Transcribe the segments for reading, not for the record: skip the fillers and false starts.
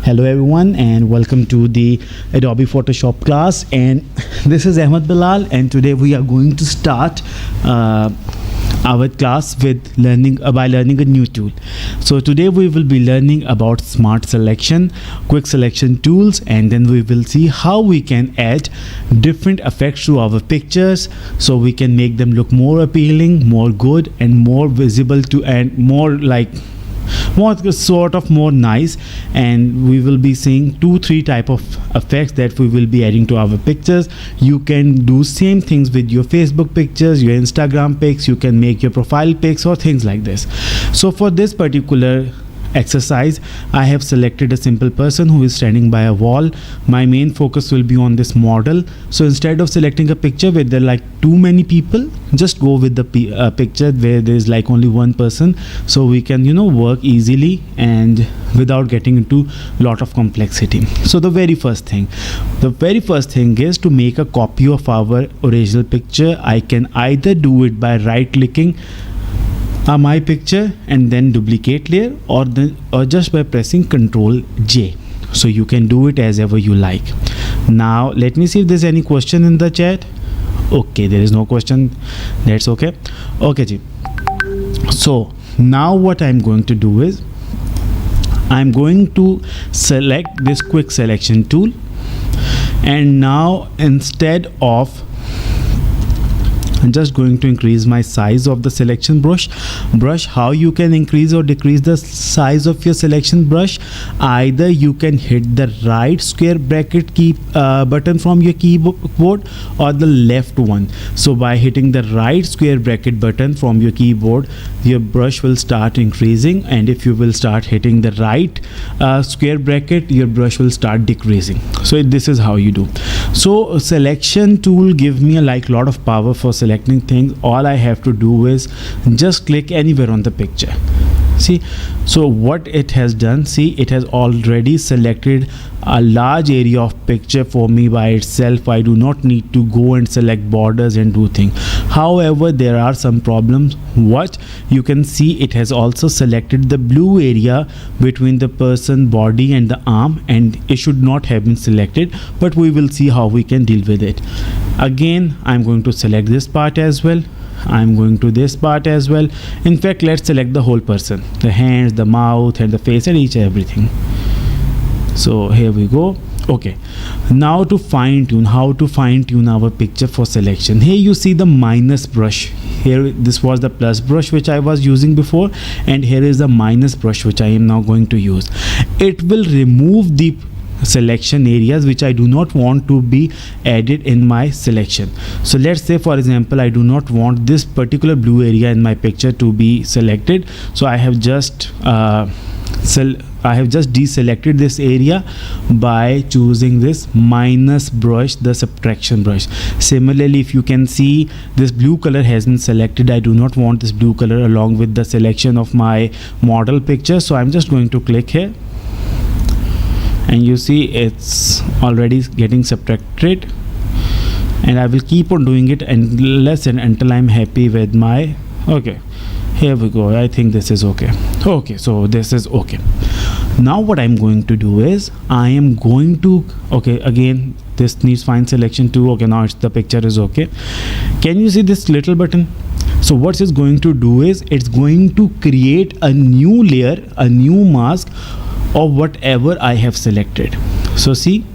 Hello everyone and welcome to the Adobe Photoshop class, and this is Ahmed Bilal, and today we are going to start our class with learning by learning a new tool. So today we will be learning about smart selection, quick selection tools, and then we will see how we can add different effects to our pictures so we can make them look more appealing, more good, and more visible to, and more more nice. And we will be seeing 2-3 type of effects that we will be adding to our pictures. You can do same things with your Facebook pictures, your Instagram pics, you can make your profile pics or things like this. So for this particular exercise, I have selected a simple person who is standing by a wall. My main focus will be on this model. So instead of selecting a picture where there are like too many people, just go with the picture where there is like only one person, so we can work easily and without getting into lot of complexity. So the very first thing is to make a copy of our original picture. I can either do it by right clicking my picture and then duplicate layer, or just by pressing Ctrl J. So you can do it as ever you like. Now let me see if there's any question in the chat. Okay, there is no question. That's okay. Okay ji. So now what I'm going to do is I'm going to select this quick selection tool, and now instead of, I'm just going to increase my size of the selection brush. How you can increase or decrease the size of your selection brush? Either you can hit the right square bracket key button from your keyboard, or the left one. So by hitting the right square bracket button from your keyboard, your brush will start increasing, and if you will start hitting the right square bracket, your brush will start decreasing. So this is how you do. So selection tool give me a lot of power for selecting things. All I have to do is just click anywhere on the picture. See, so what it has done, see, it has already selected a large area of picture for me by itself. I do not need to go and select borders and do things. However, there are some problems. What you can see, it has also selected the blue area between the person body and the arm, and it should not have been selected, but we will see how we can deal with it. Again, I'm going to select this part as well. I'm going to this part as well. In fact, let's select the whole person, the hands, the mouth, and the face, and everything. So here we go. Okay, now to fine tune, how to fine tune our picture for selection. Here you see the minus brush. Here this was the plus brush which I was using before, and here is the minus brush which I am now going to use. It will remove the selection areas which I do not want to be added in my selection. So let's say, for example, I do not want this particular blue area in my picture to be selected. So I have just deselected this area by choosing this minus brush, the subtraction brush. Similarly, if you can see, this blue color has been selected. I do not want this blue color along with the selection of my model picture. So I'm just going to click here, and you see it's already getting subtracted, and I will keep on doing it unless and until I'm happy with my, okay, here we go. I think this is okay. Okay, so this is okay. Now what I'm going to do is I am going to, okay, again this needs fine selection too. Okay, now the picture is okay. Can you see this little button? So what it's going to do is it's going to create a new layer, a new mask of whatever I have selected. So see,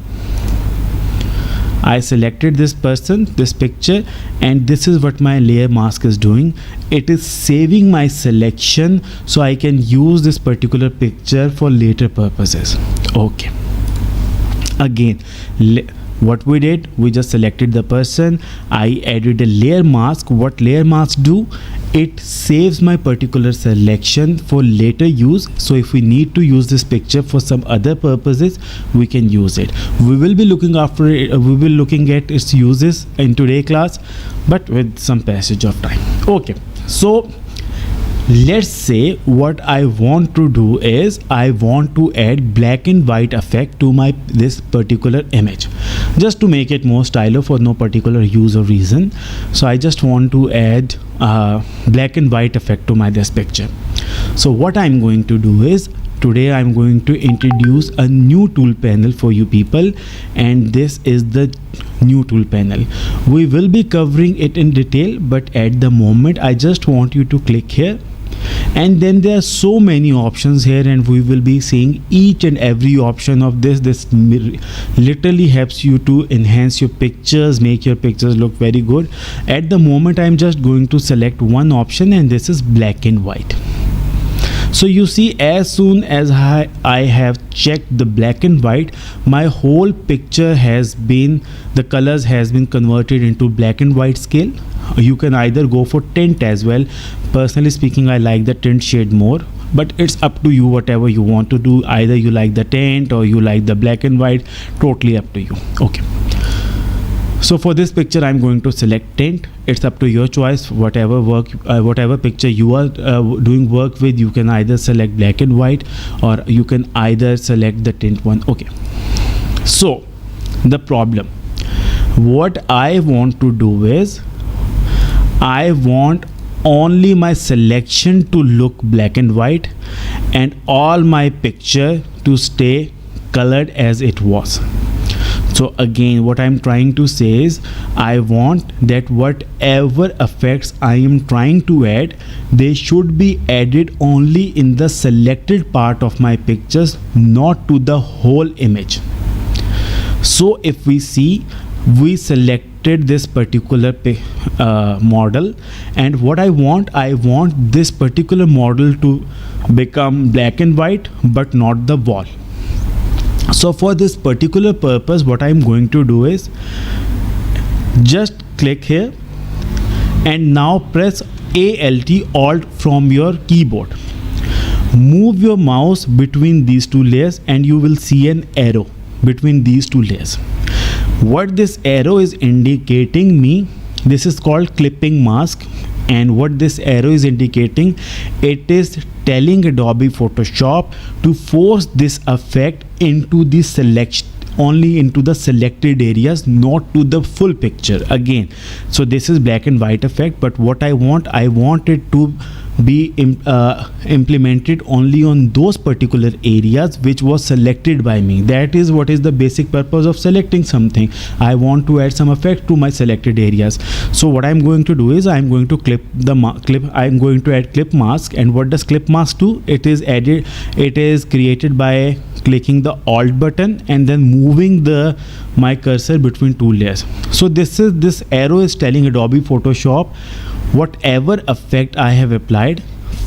I selected this person, this picture, and this is what my layer mask is doing. It is saving my selection so I can use this particular picture for later purposes. Okay, again, what we did, we just selected the person, I added a layer mask. What layer mask do? It saves my particular selection for later use, so if we need to use this picture for some other purposes, we can use it. We will be looking after it, we will looking at its uses in today's class, but with some passage of time. Okay, so let's say what I want to do is I want to add black and white effect to my this particular image, just to make it more stylish for no particular use or reason. So I just want to add black and white effect to my this picture. So what I'm going to do is, today I'm going to introduce a new tool panel for you people, and this is the new tool panel. We will be covering it in detail, but at the moment I just want you to click here, and then there are so many options here, and we will be seeing each and every option of this. This literally helps you to enhance your pictures, make your pictures look very good. At the moment I'm just going to select one option, and this is black and white. So you see, as soon as I have checked the black and white, my whole picture has been, the colors has been converted into black and white scale. You can either go for tint as well. Personally speaking, I like the tint shade more, but it's up to you, whatever you want to do. Either you like the tint or you like the black and white, totally up to you. Okay, so for this picture I'm going to select tint. It's up to your choice. Whatever work, whatever picture you are doing work with, you can either select black and white or you can either select the tint one. Okay, so the problem, what I want to do is, I want only my selection to look black and white and all my picture to stay colored as it was. So again, what I'm trying to say is, I want that whatever effects I am trying to add, they should be added only in the selected part of my pictures, not to the whole image. So if we see, we selected this particular model, and what I want this particular model to become black and white, but not the wall. So for this particular purpose, what I'm going to do is just click here and now press Alt Alt from your keyboard. Move your mouse between these two layers and you will see an arrow between these two layers. What this arrow is indicating me, this is called clipping mask, and what this arrow is indicating, it is telling Adobe Photoshop to force this effect into the selection, only into the selected areas, not to the full picture again. So this is black and white effect, but what I want it to be implemented only on those particular areas which was selected by me. That is what is the basic purpose of selecting something. I want to add some effect to my selected areas. So what I'm going to do is, I'm going to I'm going to add clip mask. And what does clip mask do? It is created by clicking the Alt button and then moving my cursor between two layers. So this arrow is telling Adobe Photoshop, whatever effect I have applied,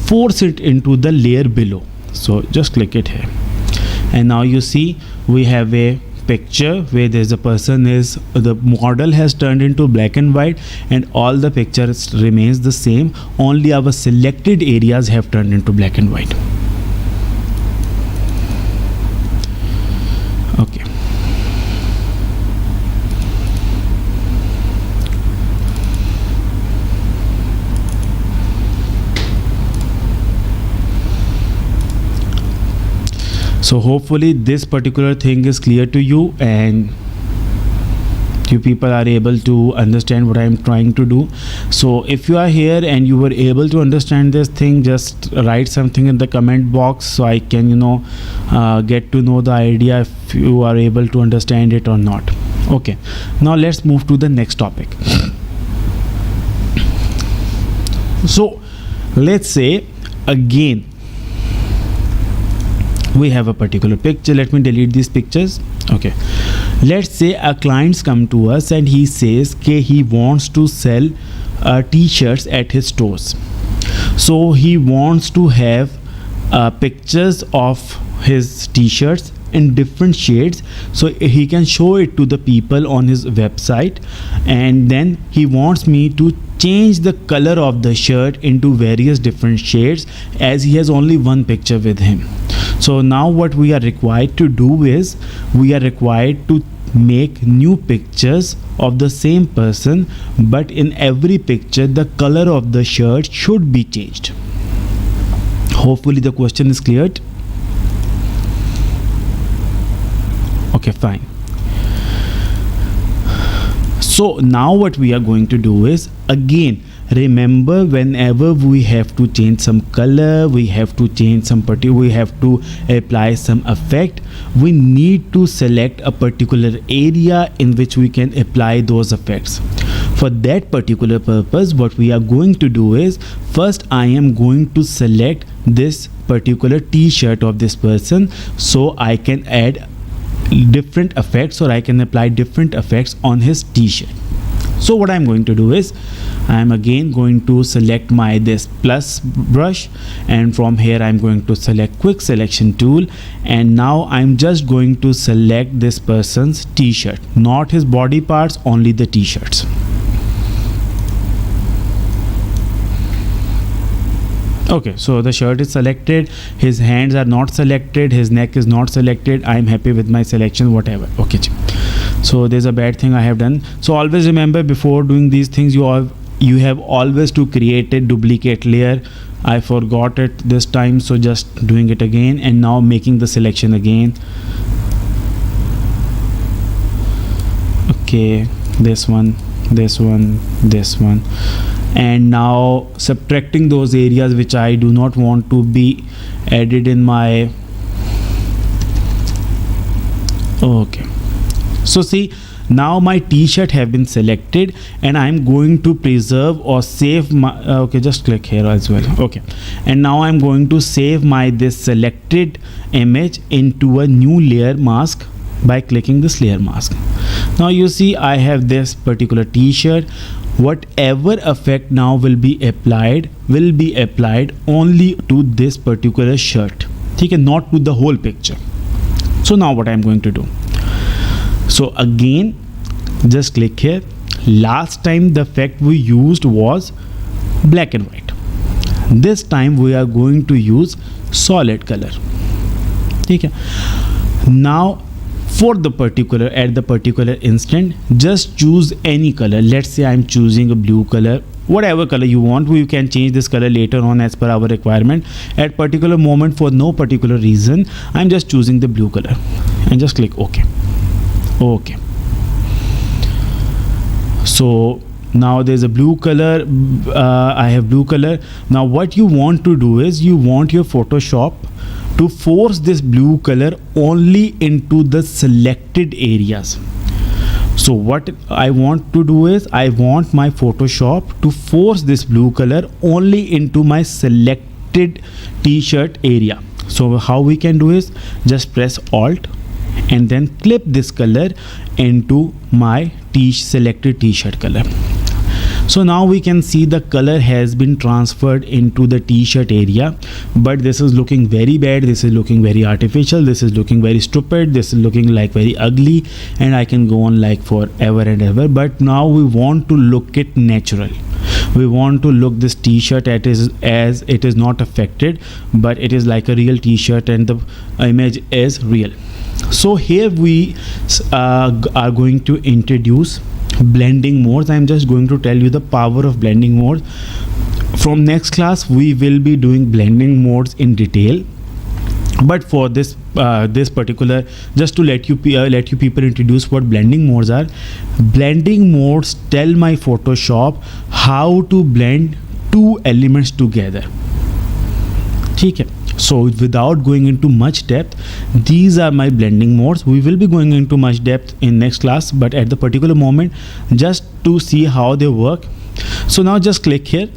force it into the layer below. So just click it here, and now you see we have a picture where there's a person, the model has turned into black and white, and all the pictures remains the same, only our selected areas have turned into black and white. Okay, so hopefully this particular thing is clear to you and you people are able to understand what I am trying to do. So if you are here and you were able to understand this thing, just write something in the comment box so I can get to know the idea if you are able to understand it or not. Okay, now let's move to the next topic. So let's say again we have a particular picture. Let me delete these pictures. Okay, let's say a client's come to us and he says he wants to sell t-shirts at his stores. So he wants to have pictures of his t-shirts in different shades, so he can show it to the people on his website, and then he wants me to change the color of the shirt into various different shades, as he has only one picture with him. So now what we are required to do is we are required to make new pictures of the same person, but in every picture the color of the shirt should be changed. Hopefully the question is cleared. Okay, fine. So now what we are going to do is, again, remember, whenever we have to change some color, we have to change some we have to apply some effect, we need to select a particular area in which we can apply those effects. For that particular purpose, what we are going to do is, first I am going to select this particular t-shirt of this person, so I can add different effects, or I can apply different effects on his t-shirt. So what I'm going to do is, I am again going to select my this plus brush, and from here I'm going to select quick selection tool, and now I'm just going to select this person's t-shirt, not his body parts, only the t-shirts. Okay, so the shirt is selected, his hands are not selected, his neck is not selected. I am happy with my selection, whatever. Okay, so there's a bad thing I have done. So always remember, before doing these things, you have always to create a duplicate layer. I forgot it this time, so just doing it again, and now making the selection again. Okay, this one, this one, this one, and now subtracting those areas which I do not want to be added in my. Okay, so see, now my t-shirt have been selected, and I'm going to preserve or save my okay, just click here as well. Okay, and now I'm going to save my this selected image into a new layer mask by clicking this layer mask. Now you see I have this particular t-shirt. Whatever effect now will be applied only to this particular shirt, okay, not to the whole picture. So now what I'm going to do, so again just click here. Last time the effect we used was black and white. This time we are going to use solid color. Okay, now for the particular, at the particular instant, just choose any color. Let's say I'm choosing a blue color. Whatever color you want, you can change this color later on as per our requirement. At particular moment, for no particular reason, I'm just choosing the blue color, and just click OK. Okay, so now there's a blue color. I have blue color. Now what you want to do is, you want your Photoshop to force this blue color only into the selected areas. So what I want to do is, I want my Photoshop to force this blue color only into my selected t-shirt area. So how we can do is, just press Alt and then clip this color into my selected t-shirt color. So now we can see the color has been transferred into the t-shirt area, but this is looking very bad, this is looking very artificial, this is looking very stupid, this is looking like very ugly, and I can go on like forever and ever. But now we want to look it natural. We want to look this t-shirt as it is not affected, but it is like a real t-shirt and the image is real. So here we are going to introduce blending modes. I'm just going to tell you the power of blending modes. From next class we will be doing blending modes in detail, but for this particular, just to let you people introduce what blending modes are. Blending modes tell my Photoshop how to blend two elements together. Okay, so without going into much depth, these are my blending modes. We will be going into much depth in next class, but at the particular moment, just to see how they work. So now just click here,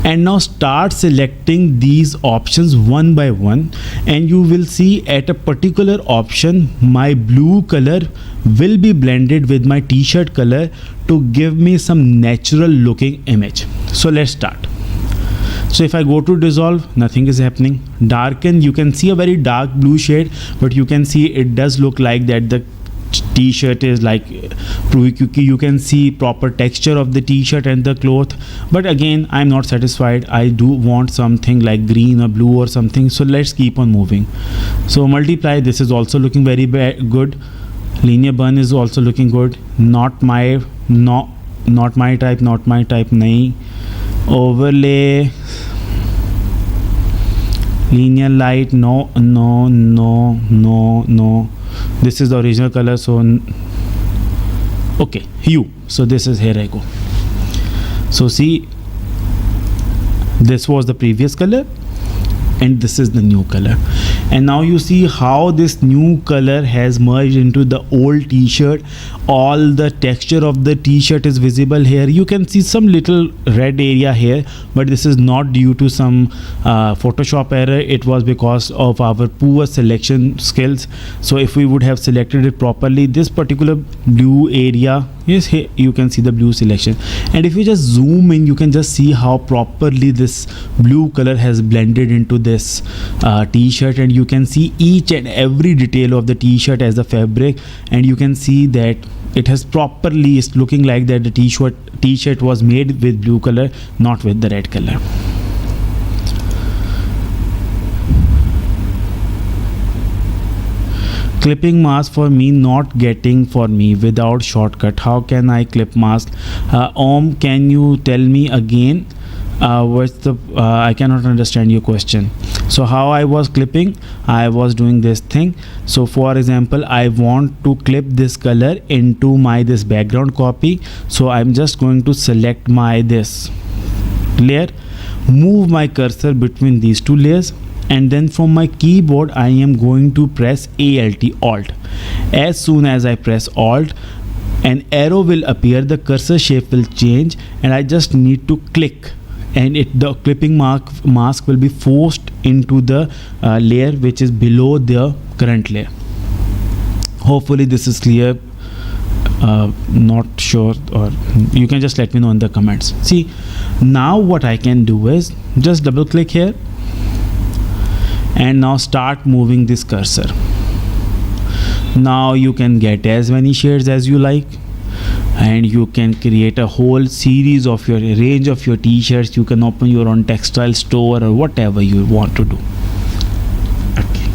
And now start selecting these options one by one, and you will see at a particular option my blue color will be blended with my t-shirt color to give me some natural looking image. So let's start. So if I go to dissolve, nothing is happening. Darken, you can see a very dark blue shade, but you can see it does look like that the t-shirt is like, you can see proper texture of the t-shirt and the cloth. But again, I'm not satisfied. I do want something like green or blue or something. So let's keep on moving. So multiply, this is also looking very good. Linear burn is also looking good. Not my type, nahi. Overlay, linear light, no. This is the original color, so okay, hue. So this is, here I go. So see, this was the previous color and this is the new color, and now you see how this new color has merged into the old t-shirt. All the texture of the t-shirt is visible here. You can see some little red area here, but this is not due to some Photoshop error. It was because of our poor selection skills. So if we would have selected it properly, this particular blue area is here. You can see the blue selection, and if you just zoom in, you can just see how properly this blue color has blended into this t-shirt, and you can see each and every detail of the t-shirt as the fabric, and you can see that it has properly, it's looking like that the t-shirt was made with blue color, not with the red color. Clipping mask for me not getting for me without shortcut. How can I clip mask? Om, can you tell me again? What's the I cannot understand your question. So how I was clipping, I was doing this thing. So for example, I want to clip this color into my this background copy. So I'm just going to select my this layer, move my cursor between these two layers, and then from my keyboard I am going to press Alt. As soon as I press Alt, an arrow will appear, the cursor shape will change, and I just need to click, and the clipping mask will be forced into the layer which is below the current layer. Hopefully this is clear. Not sure, or you can just let me know in the comments. See, now what I can do is just double click here, and now start moving this cursor. Now you can get as many shades as you like, and you can create a whole series of your range of your t-shirts. You can open your own textile store or whatever you want to do. Okay.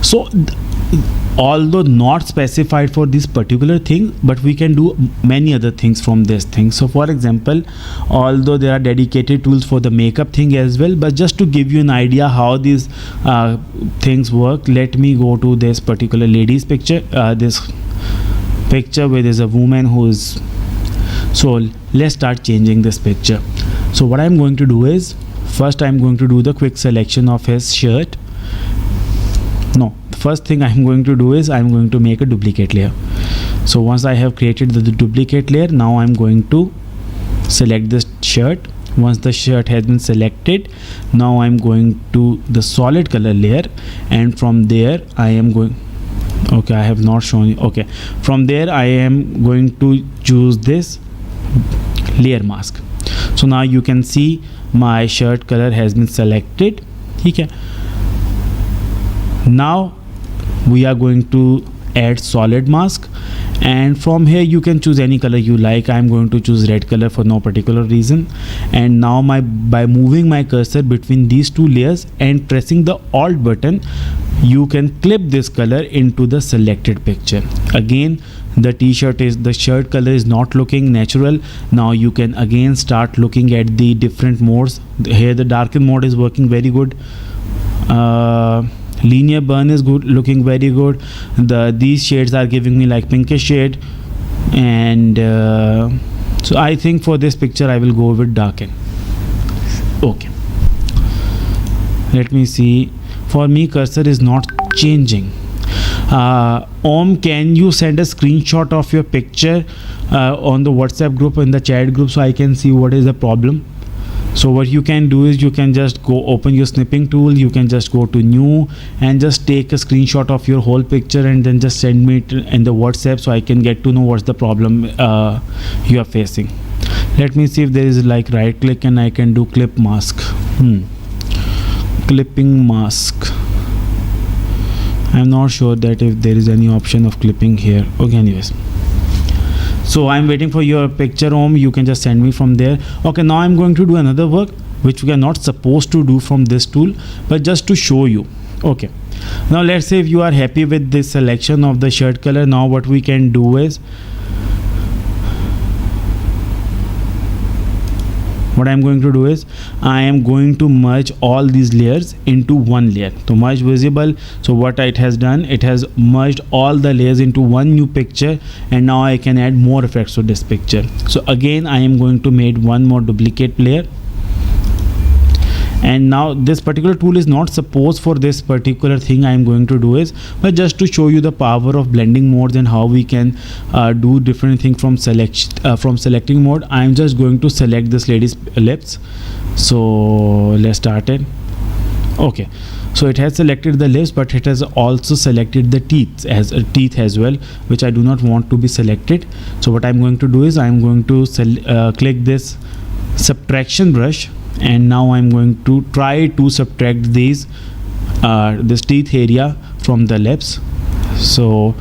So although not specified for this particular thing, but we can do many other things from this thing. So for example, although there are dedicated tools for the makeup thing as well, but just to give you an idea how these things work, let me go to this particular lady's picture, this picture where there's a woman who is, so let's start changing this picture. So what I'm going to do is, first I'm going to do the quick selection of his shirt. No, the first thing I'm going to do is I'm going to make a duplicate layer. So once I have created the duplicate layer, now I'm going to select this shirt. Once the shirt has been selected, now I'm going to the solid color layer, and from there I am going, okay, I have not shown you. Okay, from there I am going to choose this layer mask. So now you can see my shirt color has been selected. Okay, now we are going to add solid mask, and from here you can choose any color you like. I'm going to choose red color for no particular reason. And now by moving my cursor between these two layers and pressing the Alt button, you can clip this color into the selected picture. Again, the shirt color is not looking natural. Now you can again start looking at the different modes. Here the darken mode is working very good. Linear burn is good, looking very good. These shades are giving me like pinkish shade, and so I think for this picture I will go with darken. Okay, let me see. For me, cursor is not changing. Om, can you send a screenshot of your picture on the WhatsApp group, in the chat group, so I can see what is the problem? So what you can do is you can just go open your snipping tool, you can just go to new and just take a screenshot of your whole picture and then just send me it in the WhatsApp, so I can get to know what's the problem you are facing. Let me see if there is like right click and I can do clip mask. Clipping mask. I'm not sure that if there is any option of clipping here. Okay, anyways, so I'm waiting for your picture, Om. You can just send me from there. Okay, now I'm going to do another work which we are not supposed to do from this tool, but just to show you. Okay, now let's say if you are happy with this selection of the shirt color, now what we can do is, what I'm going to do is I am going to merge all these layers into one layer. So merge visible. So what it has done, it has merged all the layers into one new picture, and now I can add more effects to this picture. So again I am going to make one more duplicate layer, and now this particular tool is not supposed for this particular thing I am going to do is, but just to show you the power of blending modes and how we can do different things from selecting mode. I am just going to select this lady's lips. So let's start it. Okay, so it has selected the lips, but it has also selected the teeth as well, which I do not want to be selected. So what I'm going to do is I'm going to click this subtraction brush, and now I'm going to try to subtract these this teeth area from the lips. So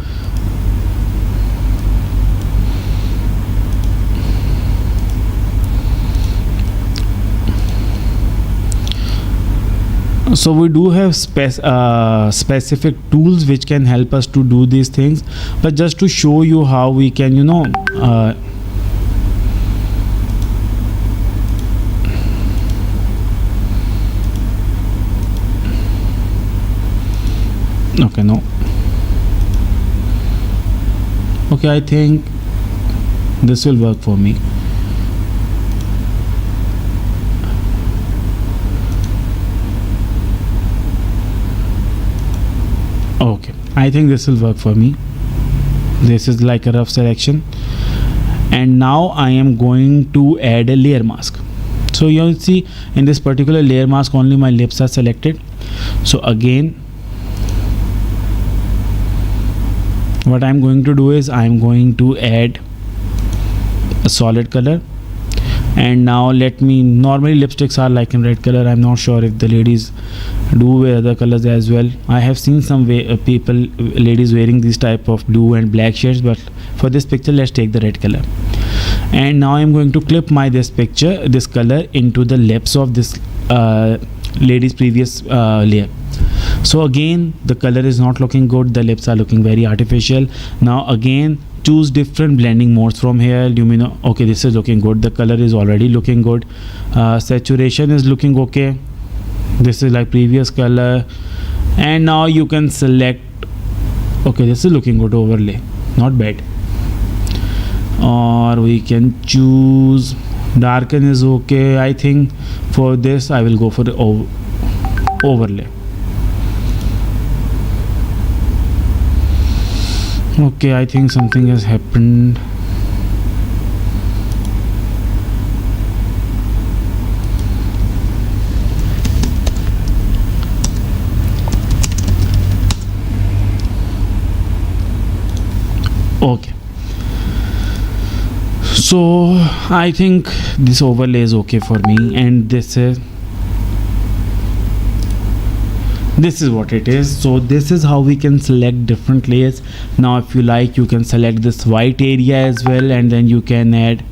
we do have specific tools which can help us to do these things, but just to show you how we can, you know, okay, no, okay, I think this will work for me. Okay, I think this will work for me. This is like a rough selection, and now I am going to add a layer mask. So you'll see in this particular layer mask only my lips are selected. So again, what I'm going to do is I'm going to add a solid color, and now let me, normally lipsticks are like in red color. I'm not sure if the ladies do wear other colors as well. I have seen some ladies wearing this type of blue and black shades, but for this picture let's take the red color. And now I'm going to clip this color into the lips of this lady's previous layer. So again the color is not looking good, the lips are looking very artificial. Now again choose different blending modes from here. You may know, okay, this is looking good, the color is already looking good, saturation is looking okay, this is like previous color. And now you can select, okay, this is looking good, overlay, not bad. Or we can choose darken is okay. I think for this I will go for the overlay. Okay, I think something has happened. Okay, so I think this overlay is okay for me, and this is what it is. So this is how we can select different layers. Now if you like, you can select this white area as well, and then you can add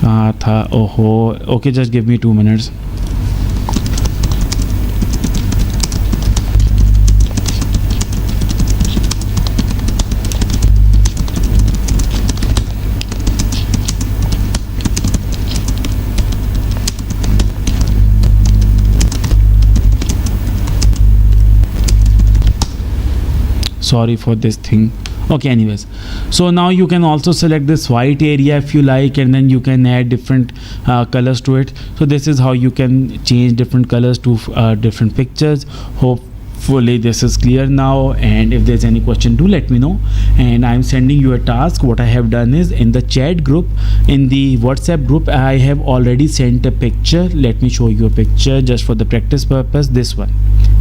okay, just give me 2 minutes. Sorry for this thing. Okay, anyways, so now you can also select this white area if you like, and then you can add different colors to it. So this is how you can change different colors to different pictures. Hope hopefully this is clear now, and if there's any question, do let me know. And I'm sending you a task. What I have done is, in the chat group, in the WhatsApp group, I have already sent a picture. Let me show you a picture just for the practice purpose. This one,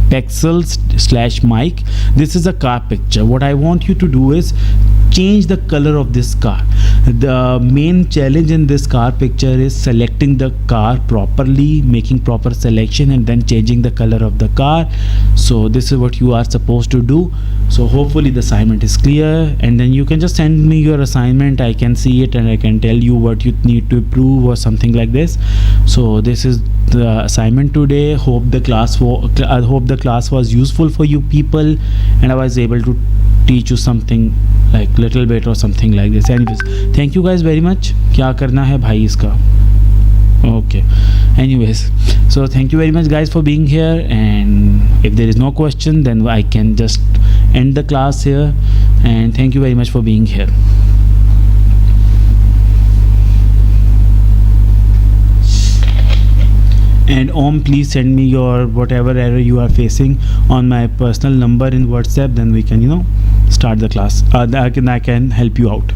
pixels/mic. This is a car picture. What I want you to do is change the color of this car. The main challenge in this car picture is selecting the car properly, making proper selection, and then changing the color of the car. So this is what you are supposed to do. So hopefully the assignment is clear, and then you can just send me your assignment. I can see it and I can tell you what you need to improve or something like this. So this is the assignment today. Hope the class was useful for you people, and I was able to teach you something like little bit or something like this. Anyways, thank you guys very much. क्या करना है भाई इसका? Okay. Anyways, so thank you very much guys for being here, and if there is no question, then I can just end the class here, and thank you very much for being here. And please send me your whatever error you are facing on my personal number in WhatsApp, then we can start the class. I can help you out.